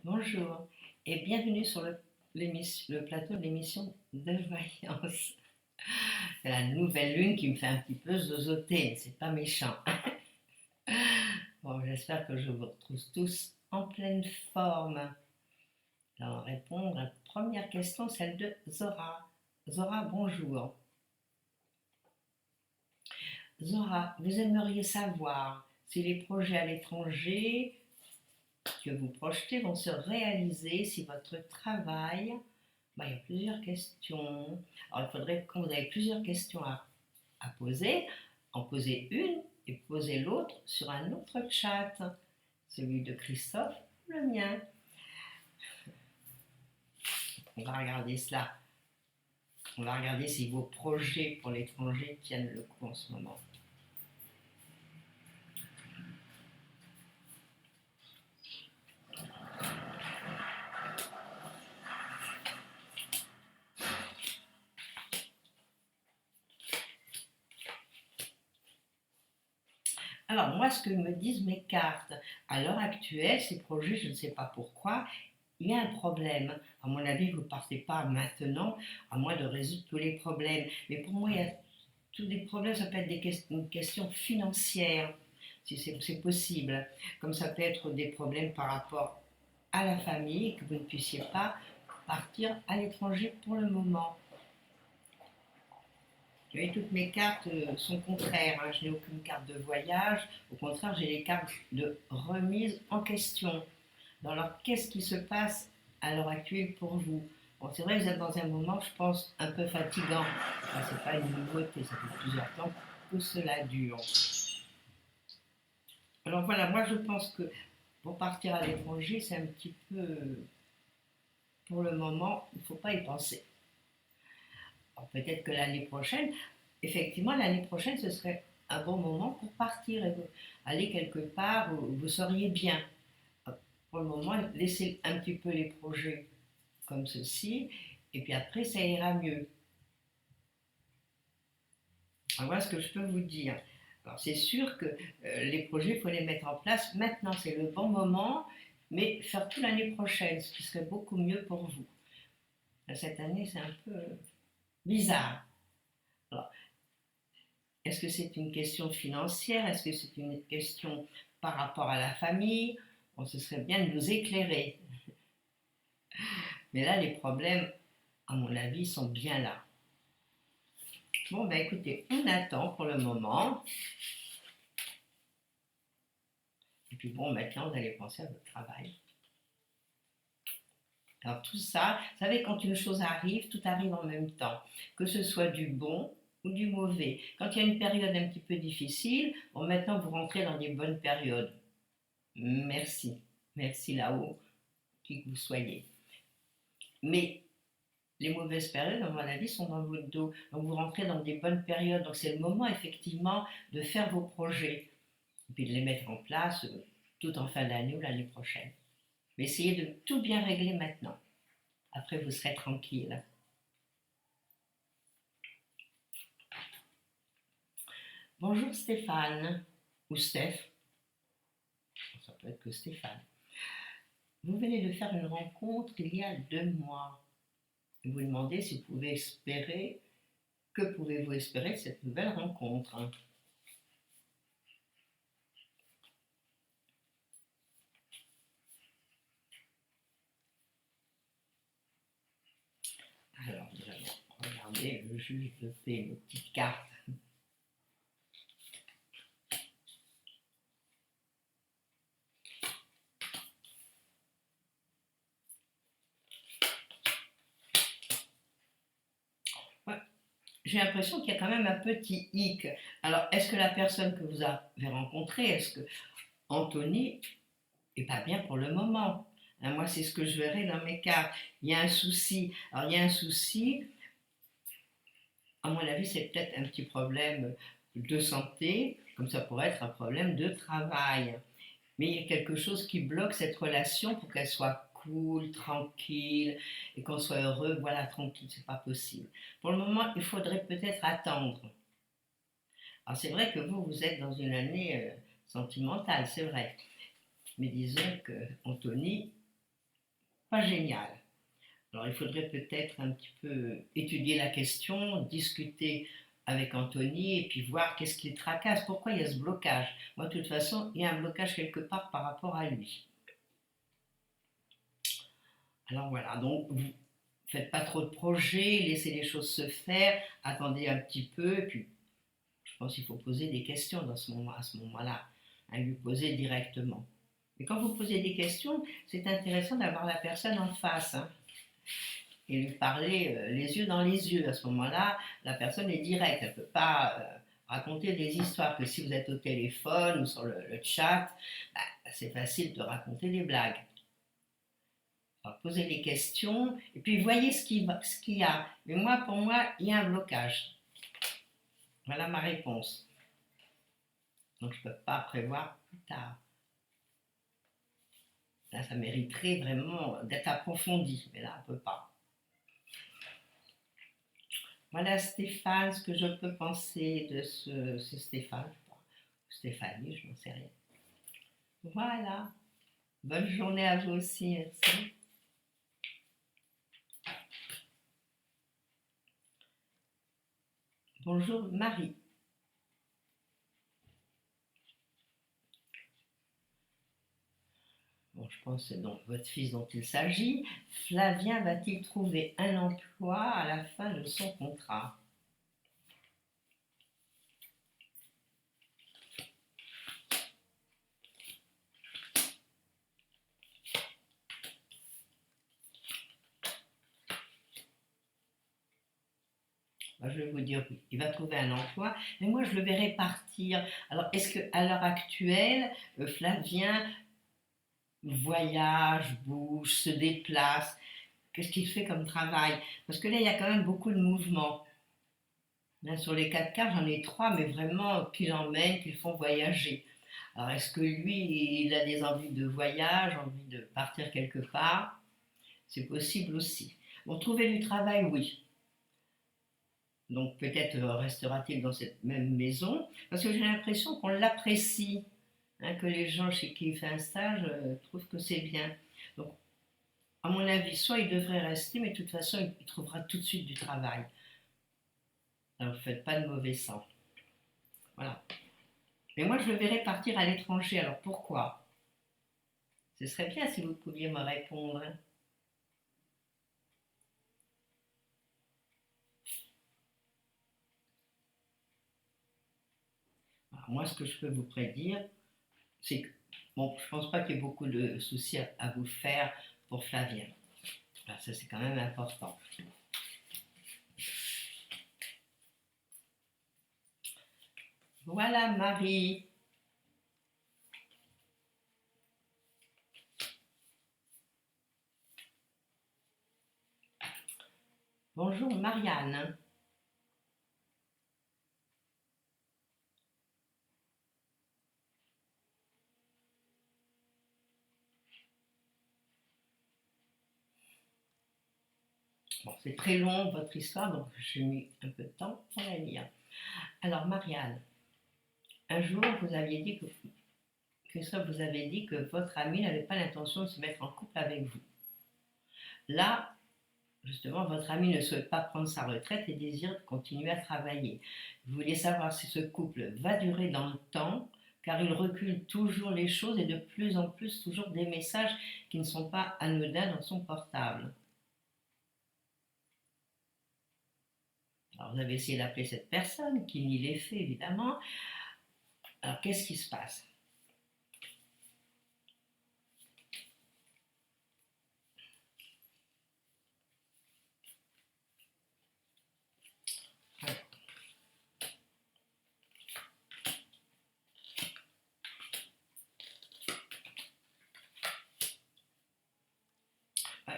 Bonjour et bienvenue sur le plateau de l'émission de voyance. C'est la nouvelle lune qui me fait un petit peu zozoter, mais c'est pas méchant. Bon, j'espère que je vous retrouve tous en pleine forme. Alors, répondre à la première question, celle de Zora. Zora, bonjour. Zora, vous aimeriez savoir si les projets à l'étranger que vous projetez vont se réaliser, si votre travail. Il y a plusieurs questions. Alors, il faudrait, quand vous avez plusieurs questions à poser, en poser une et poser l'autre sur un autre chat, celui de Christophe ou le mien. On va regarder cela. On va regarder si vos projets pour l'étranger tiennent le coup en ce moment. Alors, moi, ce que me disent mes cartes, à l'heure actuelle, ces projets, je ne sais pas pourquoi, il y a un problème. À mon avis, vous ne partez pas maintenant, à moins de résoudre tous les problèmes. Mais pour moi, il y a tous des problèmes, ça peut être une question financière, si c'est possible. Comme ça peut être des problèmes par rapport à la famille, que vous ne puissiez pas partir à l'étranger pour le moment. Vous voyez, toutes mes cartes sont contraires, hein. Je n'ai aucune carte de voyage, au contraire, j'ai des cartes de remise en question. Alors, qu'est-ce qui se passe à l'heure actuelle pour vous? Bon, c'est vrai que vous êtes dans un moment, je pense, un peu fatigant. Enfin, c'est pas une nouveauté, ça fait plusieurs temps que cela dure. Alors voilà, moi je pense que pour partir à l'étranger, c'est un petit peu, pour le moment, il ne faut pas y penser. Alors, peut-être que l'année prochaine, effectivement, l'année prochaine, ce serait un bon moment pour partir et aller quelque part où vous seriez bien. Pour le moment, laissez un petit peu les projets comme ceci, et puis après, ça ira mieux. Alors, voilà ce que je peux vous dire. Alors, c'est sûr que les projets, il faut les mettre en place maintenant, c'est le bon moment, mais faire tout l'année prochaine, ce qui serait beaucoup mieux pour vous. Cette année, c'est un peu bizarre. Alors, est-ce que c'est une question financière? Est-ce que c'est une question par rapport à la famille? Bon, ce serait bien de nous éclairer. Mais là, les problèmes, à mon avis, sont bien là. Bon, ben écoutez, on attend pour le moment. Et puis bon, maintenant, vous allez penser à votre travail. Alors tout ça, vous savez, quand une chose arrive, tout arrive en même temps. Que ce soit du bon ou du mauvais. Quand il y a une période un petit peu difficile, bon, maintenant, vous rentrez dans des bonnes périodes. Merci. Merci là-haut, qui que vous soyez. Mais les mauvaises périodes, à mon avis, sont dans votre dos. Donc vous rentrez dans des bonnes périodes. Donc c'est le moment, effectivement, de faire vos projets. Et puis de les mettre en place tout en fin d'année ou l'année prochaine. Mais essayez de tout bien régler maintenant. Après, vous serez tranquille. Bonjour Stéphane, ou Steph, ça peut être que Stéphane. Vous venez de faire une rencontre il y a 2 mois. Vous vous demandez si vous pouvez espérer, que pouvez-vous espérer de cette nouvelle rencontre? Alors, nous allons regarder le juge de paix, nos petites cartes. Ouais, j'ai l'impression qu'il y a quand même un petit hic. Alors, est-ce que la personne que vous avez rencontrée, est-ce que Anthony est pas bien pour le moment? Hein, moi, c'est ce que je verrai dans mes cartes. Il y a un souci. Alors, il y a un souci. À mon avis, c'est peut-être un petit problème de santé, comme ça pourrait être un problème de travail. Mais il y a quelque chose qui bloque cette relation pour qu'elle soit cool, tranquille, et qu'on soit heureux, voilà, tranquille, c'est pas possible. Pour le moment, il faudrait peut-être attendre. Alors c'est vrai que vous êtes dans une année sentimentale, c'est vrai. Mais disons que Anthony, pas génial. Alors il faudrait peut-être un petit peu étudier la question, discuter avec Anthony et puis voir qu'est-ce qui le tracasse, pourquoi il y a ce blocage. Moi, de toute façon, il y a un blocage quelque part par rapport à lui. Alors voilà, donc vous faites pas trop de projets, laissez les choses se faire, attendez un petit peu, et puis je pense qu'il faut poser des questions dans ce moment, à ce moment-là, hein, lui poser directement. Et quand vous posez des questions, c'est intéressant d'avoir la personne en face, hein, et lui parler les yeux dans les yeux. À ce moment-là, la personne est directe, elle ne peut pas raconter des histoires, que si vous êtes au téléphone ou sur le chat, bah, c'est facile de raconter des blagues. Alors, posez des questions et puis voyez ce qu'il y a. Mais moi, pour moi, il y a un blocage. Voilà ma réponse. Donc je ne peux pas prévoir plus tard. Là, ça mériterait vraiment d'être approfondi, mais là, on ne peut pas. Voilà Stéphane, ce que je peux penser de ce... C'est Stéphane, je crois. Stéphanie, je n'en sais rien. Voilà. Bonne journée à vous aussi, merci. Bonjour Marie. Bon, je pense que c'est donc votre fils dont il s'agit. Flavien va-t-il trouver un emploi à la fin de son contrat? Moi, je vais vous dire oui, il va trouver un emploi, mais moi je le verrai partir. Alors, est-ce qu'à l'heure actuelle, Flavien voyage, bouge, se déplace? Qu'est-ce qu'il fait comme travail? Parce que là, il y a quand même beaucoup de mouvements. Là, sur les 4x4, j'en ai 3, mais vraiment qui l'emmènent, qui le font voyager. Alors, est-ce que lui, il a des envies de voyage, envie de partir quelque part? C'est possible aussi. Bon, trouver du travail, oui. Donc, peut-être restera-t-il dans cette même maison, parce que j'ai l'impression qu'on l'apprécie, hein, que les gens chez qui il fait un stage trouvent que c'est bien. Donc, à mon avis, soit il devrait rester, mais de toute façon, il trouvera tout de suite du travail. Alors, ne faites pas de mauvais sang. Voilà. Mais moi, je le verrais partir à l'étranger. Alors, pourquoi? Ce serait bien si vous pouviez me répondre. Alors, moi, ce que je peux vous prédire, c'est que, bon, je ne pense pas qu'il y ait beaucoup de soucis à vous faire pour Flavien. Alors, ça, c'est quand même important. Voilà, Marie. Bonjour, Marianne. Bon, c'est très long, votre histoire, donc j'ai mis un peu de temps pour la lire. Alors, Marianne, un jour, vous aviez dit que Christophe vous avait dit que votre ami n'avait pas l'intention de se mettre en couple avec vous. Là, justement, votre ami ne souhaite pas prendre sa retraite et désire continuer à travailler. Vous voulez savoir si ce couple va durer dans le temps, car il recule toujours les choses et de plus en plus toujours des messages qui ne sont pas anodins dans son portable. Alors vous avez essayé d'appeler cette personne, qui nie les faits évidemment. Alors qu'est-ce qui se passe?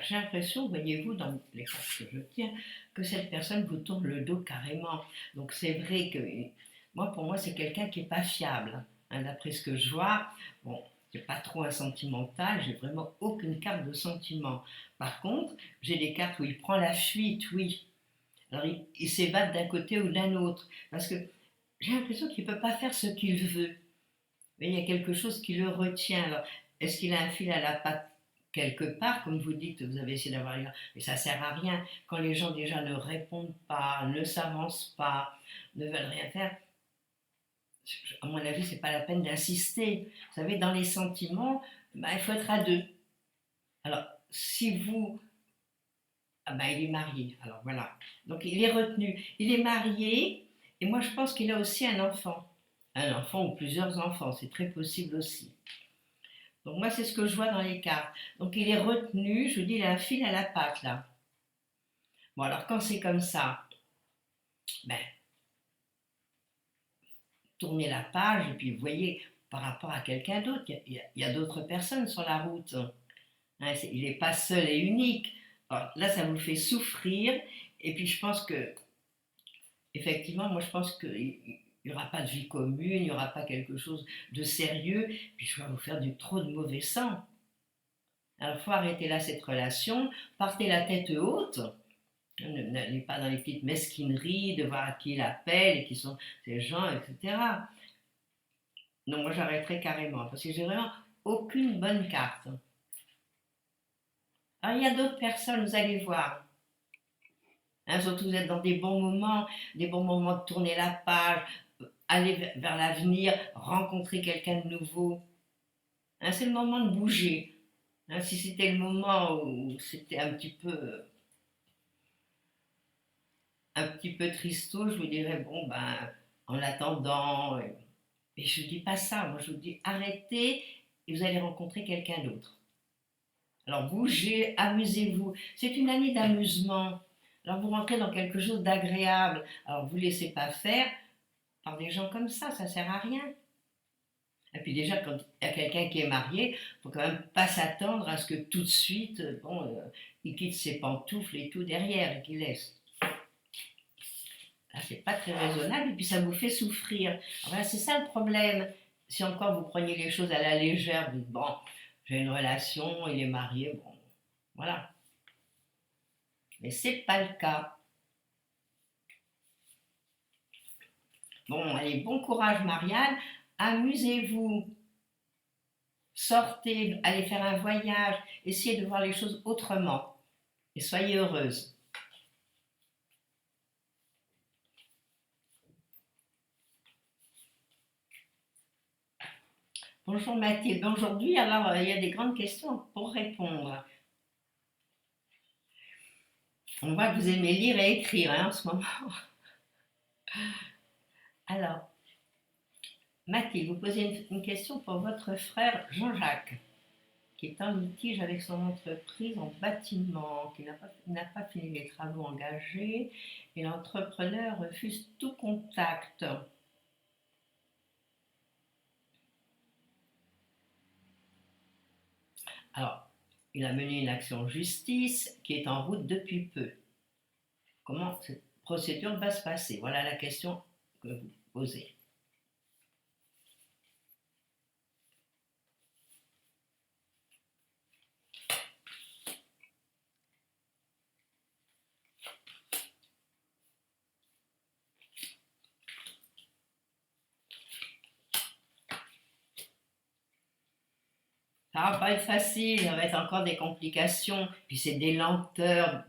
J'ai l'impression, voyez-vous, dans les cartes que je tiens, que cette personne vous tourne le dos carrément. Donc c'est vrai que moi, pour moi, c'est quelqu'un qui n'est pas fiable. Hein, d'après ce que je vois, bon, c'est pas trop un sentimental, j'ai vraiment aucune carte de sentiment. Par contre, j'ai des cartes où il prend la fuite, oui. Alors il s'évade d'un côté ou d'un autre. Parce que j'ai l'impression qu'il ne peut pas faire ce qu'il veut. Mais il y a quelque chose qui le retient. Alors, est-ce qu'il a un fil à la patte quelque part, comme vous dites, vous avez essayé d'avoir... Mais ça sert à rien. Quand les gens déjà ne répondent pas, ne s'avancent pas, ne veulent rien faire, à mon avis, c'est pas la peine d'insister. Vous savez, dans les sentiments, bah, il faut être à deux. Alors, si vous... Ah bah, il est marié, alors voilà. Donc, il est retenu. Il est marié, et moi, je pense qu'il a aussi un enfant. Un enfant ou plusieurs enfants, c'est très possible aussi. Donc, moi, c'est ce que je vois dans les cartes. Donc, il est retenu, je vous dis, il a un fil à la patte, là. Bon, alors, quand c'est comme ça, ben, tournez la page, et puis vous voyez, par rapport à quelqu'un d'autre, il y a d'autres personnes sur la route. Hein, il n'est pas seul et unique. Alors, là, ça vous fait souffrir. Et puis, je pense que, effectivement, moi, je pense qu'il n'y aura pas de vie commune, il n'y aura pas quelque chose de sérieux. Puis, je vais vous faire du trop de mauvais sang. Alors, il faut arrêter là cette relation. Partez la tête haute. N'allez pas dans les petites mesquineries de voir à qui il appelle et qui sont ces gens, etc. Non, moi, j'arrêterai carrément parce que j'ai vraiment aucune bonne carte. Alors, il y a d'autres personnes, vous allez voir. Hein, surtout, vous êtes dans des bons moments de tourner la page, aller vers l'avenir, rencontrer quelqu'un de nouveau. Hein, c'est le moment de bouger. Hein, si c'était le moment où c'était un petit peu tristo, je vous dirais, bon, ben, en attendant. Mais je ne dis pas ça. Moi, je vous dis, arrêtez et vous allez rencontrer quelqu'un d'autre. Alors, bougez, amusez-vous. C'est une année d'amusement. Alors, vous rentrez dans quelque chose d'agréable. Alors, vous ne laissez pas faire par des gens comme ça ne sert à rien. Et puis déjà, quand il y a quelqu'un qui est marié, il ne faut quand même pas s'attendre à ce que tout de suite, bon, il quitte ses pantoufles et tout derrière et qu'il laisse. Là, c'est pas très raisonnable et puis ça vous fait souffrir. Voilà, c'est ça le problème. Si encore vous preniez les choses à la légère, vous dites, bon, j'ai une relation, il est marié, bon, voilà. Mais c'est pas le cas. Bon, allez, bon courage Marianne, amusez-vous, sortez, allez faire un voyage, essayez de voir les choses autrement et soyez heureuse. Bonjour Mathilde, aujourd'hui alors il y a des grandes questions pour répondre. On voit que vous aimez lire et écrire hein, en ce moment. Alors, Mathilde, vous posez une question pour votre frère Jean-Jacques, qui est en litige avec son entreprise en bâtiment, qui n'a pas fini les travaux engagés, et l'entrepreneur refuse tout contact. Alors, il a mené une action en justice qui est en route depuis peu. Comment cette procédure va se passer? Voilà la question que vous posez. Ça va pas être facile, ça va être encore des complications, puis c'est des lenteurs.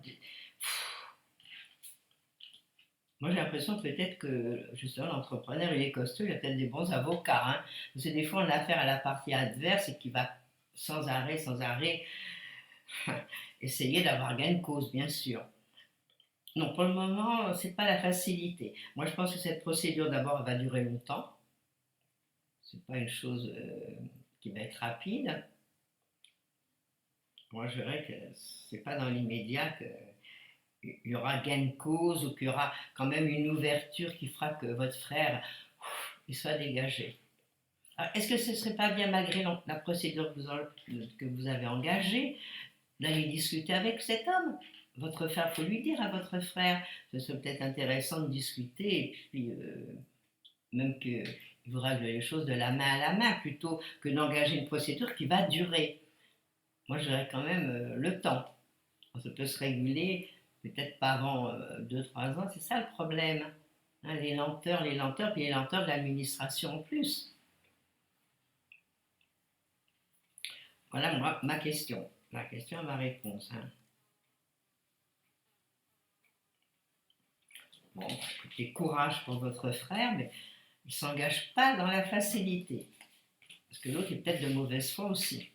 Moi, j'ai l'impression peut-être que justement l'entrepreneur il est costaud, il a peut-être des bons avocats. Hein. Parce que des fois, on a affaire à la partie adverse et qui va sans arrêt, essayer d'avoir gain de cause, bien sûr. Non, pour le moment, c'est pas la facilité. Moi, je pense que cette procédure, d'abord, va durer longtemps. C'est pas une chose qui va être rapide. Moi, je dirais que c'est pas dans l'immédiat qu'il y aura gain de cause ou qu'il y aura quand même une ouverture qui fera que votre frère il soit dégagé. Est-ce que ce ne serait pas bien, malgré la procédure que vous avez engagée, d'aller discuter avec cet homme? Votre frère, il faut lui dire à votre frère, ce serait peut-être intéressant de discuter et puis même qu'il vous règle les choses de la main à la main plutôt que d'engager une procédure qui va durer. Moi, je dirais quand même le temps. Ça peut se réguler, peut-être pas avant 2-3 ans, c'est ça le problème. Hein, les lenteurs, puis les lenteurs de l'administration en plus. Voilà ma question. Ma question, ma réponse. Hein. Bon, écoutez, courage pour votre frère, mais il ne s'engage pas dans la facilité. Parce que l'autre est peut-être de mauvaise foi aussi.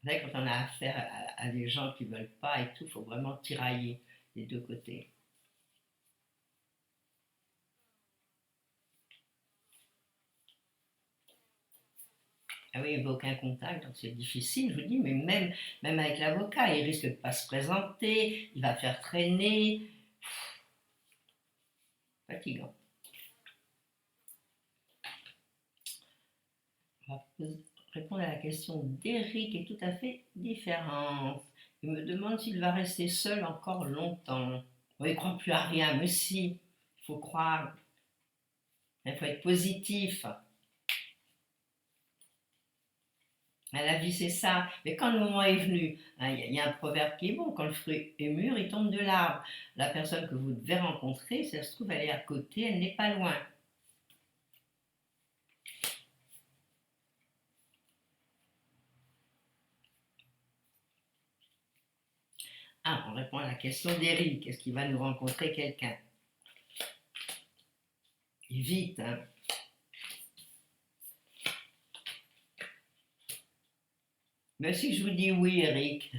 Vous savez, quand on a affaire à des gens qui ne veulent pas et tout, il faut vraiment tirailler des deux côtés. Ah oui, il n'y a aucun contact, donc c'est difficile, je vous dis, mais même avec l'avocat, il risque de ne pas se présenter, il va faire traîner. Fatigant. On va répondre à la question d'Eric est tout à fait différente. Il me demande s'il va rester seul encore longtemps. Bon, il ne croit plus à rien, mais si, il faut croire, il faut être positif. La vie, c'est ça. Mais quand le moment est venu, hein, y a un proverbe qui est bon, quand le fruit est mûr, il tombe de l'arbre. La personne que vous devez rencontrer, si ça se trouve, elle est à côté, elle n'est pas loin. Ah, on répond à la question d'Eric. Est-ce qu'il va nous rencontrer quelqu'un? Et vite, hein. Mais si je vous dis oui, Eric,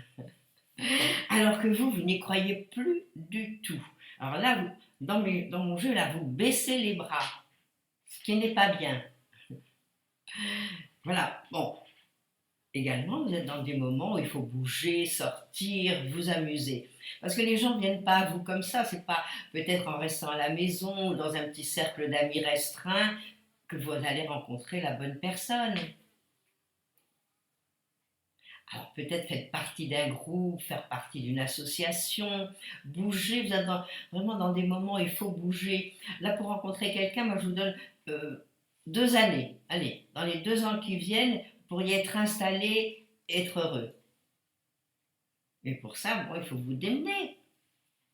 alors que vous n'y croyez plus du tout. Alors là, dans mon jeu, là, vous baissez les bras, ce qui n'est pas bien. Voilà, bon. Également, vous êtes dans des moments où il faut bouger, sortir, vous amuser. Parce que les gens ne viennent pas à vous comme ça, c'est pas peut-être en restant à la maison ou dans un petit cercle d'amis restreint que vous allez rencontrer la bonne personne. Alors peut-être faites partie d'un groupe, faire partie d'une association, bouger, vous êtes vraiment dans des moments où il faut bouger. Là pour rencontrer quelqu'un, moi je vous donne 2 années. Allez, dans les 2 ans qui viennent, vous pourriez être installé, être heureux. Mais pour ça, bon, il faut vous démener.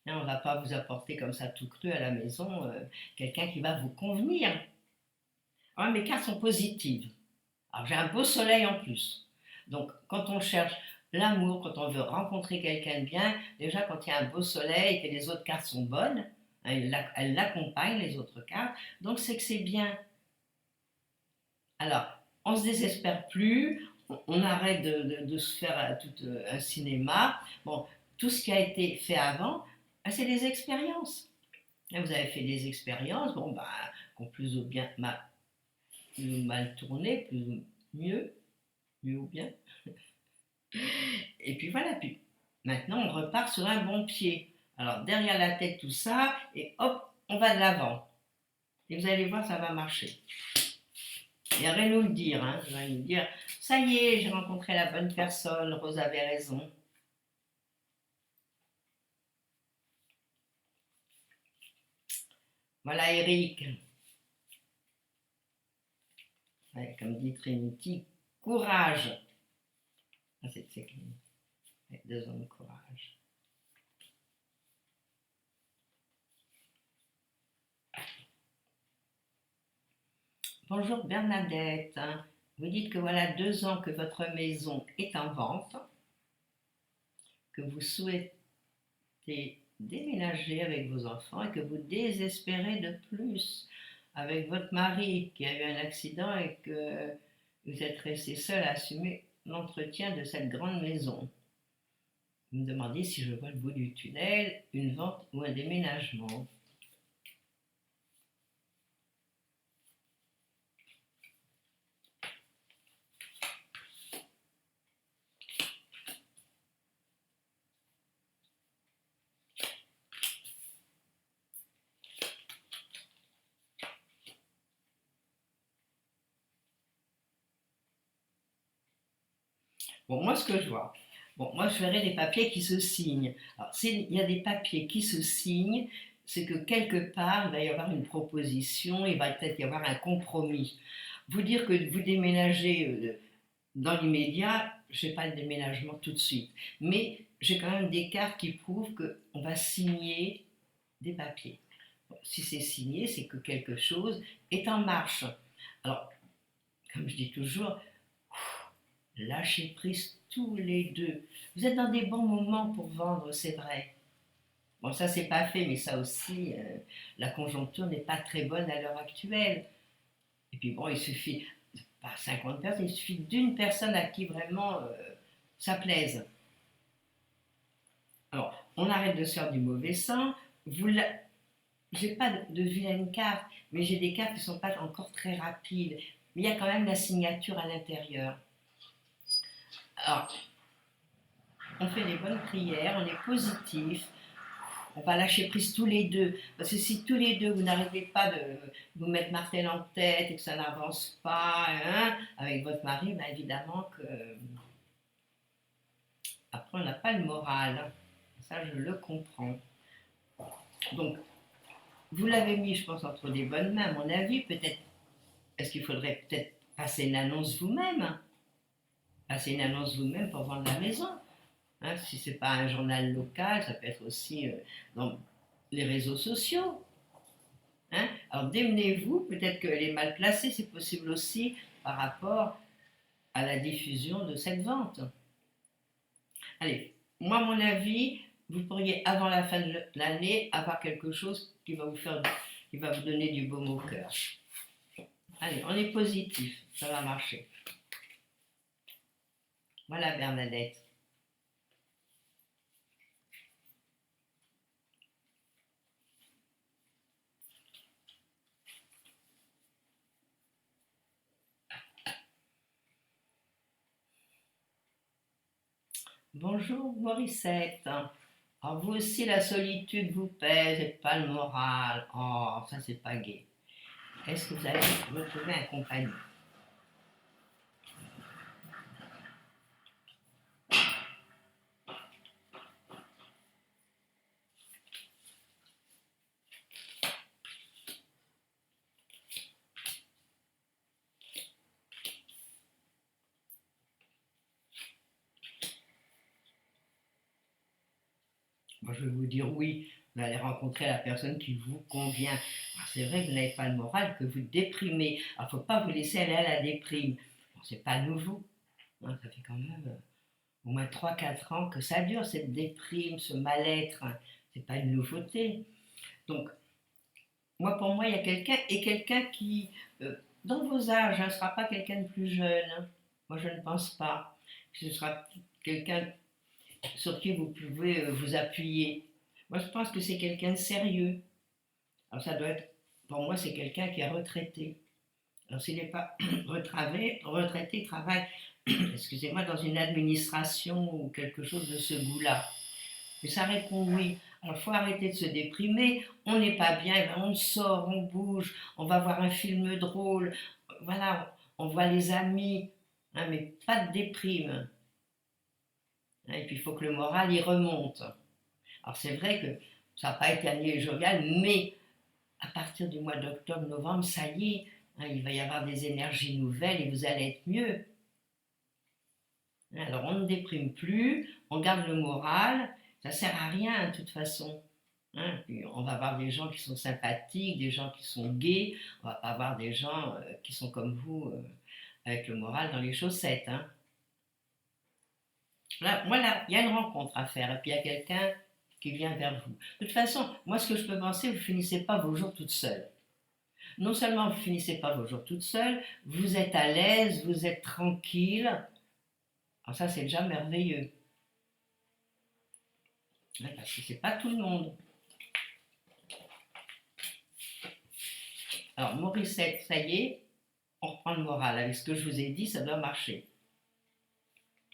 Hein, on ne va pas vous apporter comme ça tout cru à la maison quelqu'un qui va vous convenir. Alors, mes cartes sont positives. Alors j'ai un beau soleil en plus. Donc quand on cherche l'amour, quand on veut rencontrer quelqu'un de bien, déjà quand il y a un beau soleil et que les autres cartes sont bonnes, hein, elles l'accompagnent les autres cartes, donc c'est que c'est bien. Alors on ne se désespère plus, on arrête de se faire tout un cinéma. Bon, tout ce qui a été fait avant, c'est des expériences. Là, vous avez fait des expériences, bon, bah, qui ont plus ou bien plus ou mal tourné, plus ou mieux ou bien. Et puis voilà, puis maintenant on repart sur un bon pied. Alors derrière la tête tout ça, et hop, on va de l'avant. Et vous allez voir, ça va marcher. Et rien nous le dire, hein. Il va nous dire, ça y est, j'ai rencontré la bonne personne, Rose avait raison. Voilà Eric. Ouais, comme dit Trinity, courage. Ah, c'est clair. 2 ans de courage. Bonjour Bernadette. Vous dites que voilà 2 ans que votre maison est en vente, que vous souhaitez déménager avec vos enfants et que vous désespérez de plus avec votre mari qui a eu un accident et que vous êtes resté seul à assumer l'entretien de cette grande maison. Vous me demandez si je vois le bout du tunnel, une vente ou un déménagement. Bon, moi, ce que je vois, bon, moi, je verrais des papiers qui se signent. Alors, s'il y a des papiers qui se signent, c'est que quelque part, il va y avoir une proposition, il va peut-être y avoir un compromis. Vous dire que vous déménagez dans l'immédiat, je ne fais pas le déménagement tout de suite. Mais j'ai quand même des cartes qui prouvent qu'on va signer des papiers. Bon, si c'est signé, c'est que quelque chose est en marche. Alors, comme je dis toujours, lâchez prise tous les deux. Vous êtes dans des bons moments pour vendre, c'est vrai. Bon, ça, c'est pas fait, mais ça aussi, la conjoncture n'est pas très bonne à l'heure actuelle. Et puis bon, il suffit, pas 50 personnes, il suffit d'une personne à qui vraiment ça plaise. Alors, on arrête de se faire du mauvais sang. Vous la... J'ai pas de vilaine carte, mais j'ai des cartes qui ne sont pas encore très rapides. Mais il y a quand même la signature à l'intérieur. Alors, on fait des bonnes prières, on est positif, on va lâcher prise tous les deux. Parce que si tous les deux, vous n'arrivez pas de vous mettre martel en tête et que ça n'avance pas hein, avec votre mari, ben évidemment que après on n'a pas le moral. Ça, je le comprends. Donc, vous l'avez mis, je pense, entre des bonnes mains, à mon avis. Peut-être, est-ce qu'il faudrait peut-être passer une annonce vous-même? Passer une annonce vous-même pour vendre la maison. Hein, si ce n'est pas un journal local, ça peut être aussi dans les réseaux sociaux. Hein. Alors démenez-vous, peut-être qu'elle est mal placée, c'est possible aussi par rapport à la diffusion de cette vente. Allez, moi, à mon avis, vous pourriez, avant la fin de l'année, avoir quelque chose qui va vous faire, qui va vous donner du baume au cœur. Allez, on est positif, ça va marcher. Voilà, Bernadette. Bonjour, Morissette. Alors, vous aussi, la solitude vous pèse et pas le moral. Oh, ça, c'est pas gai. Est-ce que vous allez retrouver un compagnon? Moi, je vais vous dire oui, vous allez rencontrer la personne qui vous convient. C'est vrai que vous n'avez pas le moral, que vous déprimez. Alors, il ne faut pas vous laisser aller à la déprime. Bon, c'est pas nouveau. Hein, ça fait quand même au moins 3 4 ans que ça dure, cette déprime, ce mal-être. Hein. C'est pas une nouveauté. Donc, moi, pour moi, il y a quelqu'un et quelqu'un qui, dans vos âges, ne sera pas quelqu'un de plus jeune. Hein. Moi, je ne pense pas. Ce sera quelqu'un sur qui vous pouvez vous appuyer. Moi, je pense que c'est quelqu'un de sérieux. Alors, ça doit être, pour moi, c'est quelqu'un qui est retraité. Alors, s'il n'est pas retraité, il travaille, excusez-moi, dans une administration ou quelque chose de ce goût-là. Et ça répond oui. Alors, il faut arrêter de se déprimer. On n'est pas bien, eh ben, on sort, on bouge, on va voir un film drôle. Voilà, on voit les amis, hein, mais pas de déprime. Et puis, il faut que le moral y remonte. Alors, c'est vrai que ça n'a pas été année jovial, mais à partir du mois d'octobre, novembre, ça y est, hein, il va y avoir des énergies nouvelles et vous allez être mieux. Alors, on ne déprime plus, on garde le moral, ça ne sert à rien de toute façon. Hein, puis on va avoir des gens qui sont sympathiques, des gens qui sont gais, on va pas avoir des gens qui sont comme vous, avec le moral dans les chaussettes. Hein. Là, voilà, il y a une rencontre à faire, et puis il y a quelqu'un qui vient vers vous. De toute façon, moi, ce que je peux penser, vous ne finissez pas vos jours toute seule. Non seulement vous ne finissez pas vos jours toute seule, vous êtes à l'aise, vous êtes tranquille. Alors ça, c'est déjà merveilleux. Parce que c'est pas tout le monde. Alors, Morissette, ça y est, on reprend le moral. Avec ce que je vous ai dit, ça doit marcher.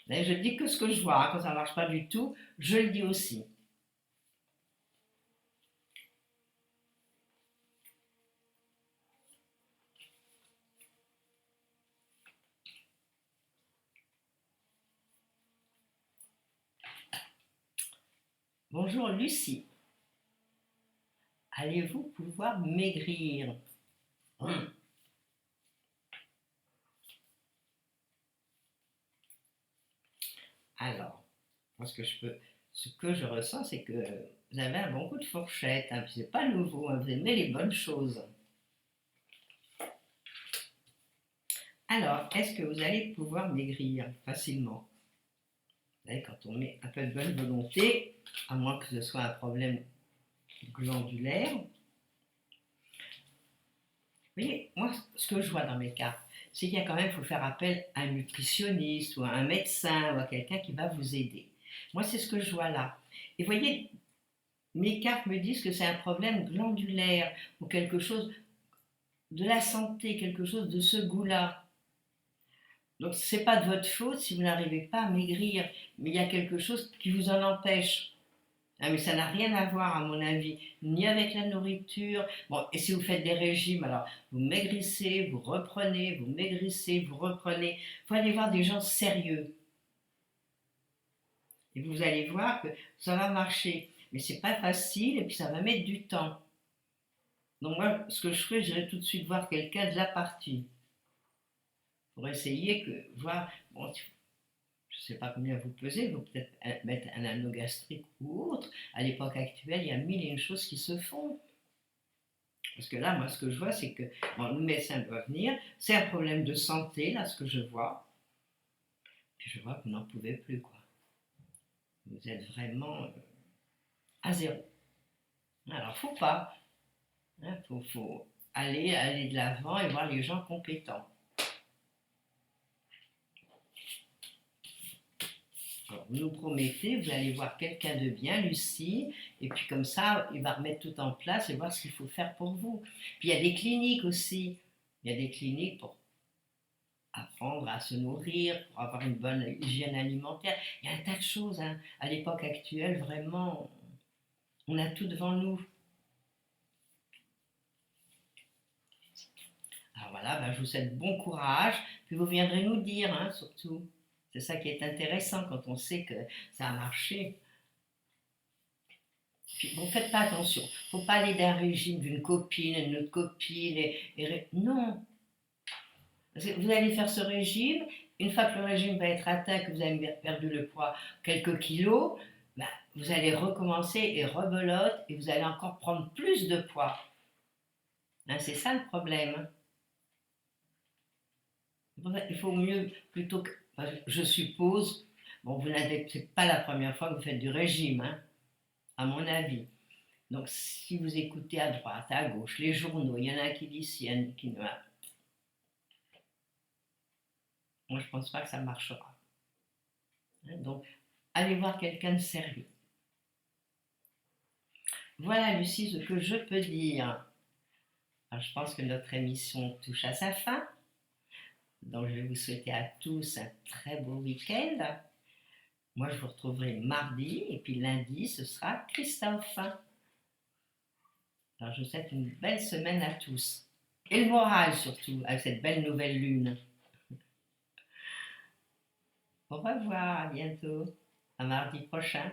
Mais je dis que ce que je vois, hein, quand ça ne marche pas du tout, je le dis aussi. Bonjour Lucie, allez-vous pouvoir maigrir? Alors, ce que je ressens, c'est que vous avez un bon coup de fourchette. Hein, puis c'est pas nouveau, hein, vous aimez les bonnes choses. Alors, est-ce que vous allez pouvoir maigrir facilement? Vous savez, quand on met un peu de bonne volonté, à moins que ce soit un problème glandulaire. Vous voyez, moi, ce que je vois dans mes cartes, c'est qu'il y a quand même, il faut faire appel à un nutritionniste ou à un médecin ou à quelqu'un qui va vous aider. Moi, c'est ce que je vois là. Et vous voyez, mes cartes me disent que c'est un problème glandulaire ou quelque chose de la santé, quelque chose de ce goût-là. Donc, ce n'est pas de votre faute si vous n'arrivez pas à maigrir, mais il y a quelque chose qui vous en empêche. Ah, mais ça n'a rien à voir, à mon avis, ni avec la nourriture. Bon, et si vous faites des régimes, alors vous maigrissez, vous reprenez, vous maigrissez, vous reprenez. Il faut aller voir des gens sérieux. Et vous allez voir que ça va marcher. Mais c'est pas facile et puis ça va mettre du temps. Donc moi, ce que je ferais, j'irais tout de suite voir quelqu'un de la partie. Pour essayer que, voir, bon, je ne sais pas combien vous pesez, vous peut-être mettre un anneau gastrique ou autre. À l'époque actuelle, il y a mille et une choses qui se font. Parce que là, moi, ce que je vois, c'est que bon, le médecin doit venir. C'est un problème de santé, là, ce que je vois. Puis je vois que vous n'en pouvez plus, quoi. Vous êtes vraiment à zéro. Alors, faut pas. Hein, faut aller de l'avant et voir les gens compétents. Alors, vous nous promettez, vous allez voir quelqu'un de bien, Lucie, et puis comme ça, il va remettre tout en place et voir ce qu'il faut faire pour vous. Puis il y a des cliniques aussi. Il y a des cliniques pour apprendre à se nourrir, pour avoir une bonne hygiène alimentaire. Il y a un tas de choses. Hein. À l'époque actuelle, vraiment, on a tout devant nous. Alors voilà, ben, je vous souhaite bon courage, puis vous viendrez nous dire, hein, surtout. C'est ça qui est intéressant quand on sait que ça a marché. Puis, bon, faites pas attention. Faut pas aller d'un régime d'une copine, une autre copine. Non. Parce que vous allez faire ce régime. Une fois que le régime va être atteint, que vous avez perdu le poids, quelques kilos, bah, vous allez recommencer et rebelote et vous allez encore prendre plus de poids. Hein, c'est ça le problème. Il faut mieux, plutôt que, je suppose, bon, vous n'avez pas la première fois que vous faites du régime, hein, à mon avis. Donc, si vous écoutez à droite, à gauche, les journaux, il y en a qui disent, il y en a qui ne. Moi, je ne pense pas que ça marchera. Donc, allez voir quelqu'un de sérieux. Voilà, Lucie, ce que je peux dire. Alors, je pense que notre émission touche à sa fin. Donc, je vais vous souhaiter à tous un très beau week-end. Moi, je vous retrouverai mardi et puis lundi, ce sera Christophe. Alors, je vous souhaite une belle semaine à tous. Et le moral surtout, avec cette belle nouvelle lune. Au revoir, à bientôt, à mardi prochain.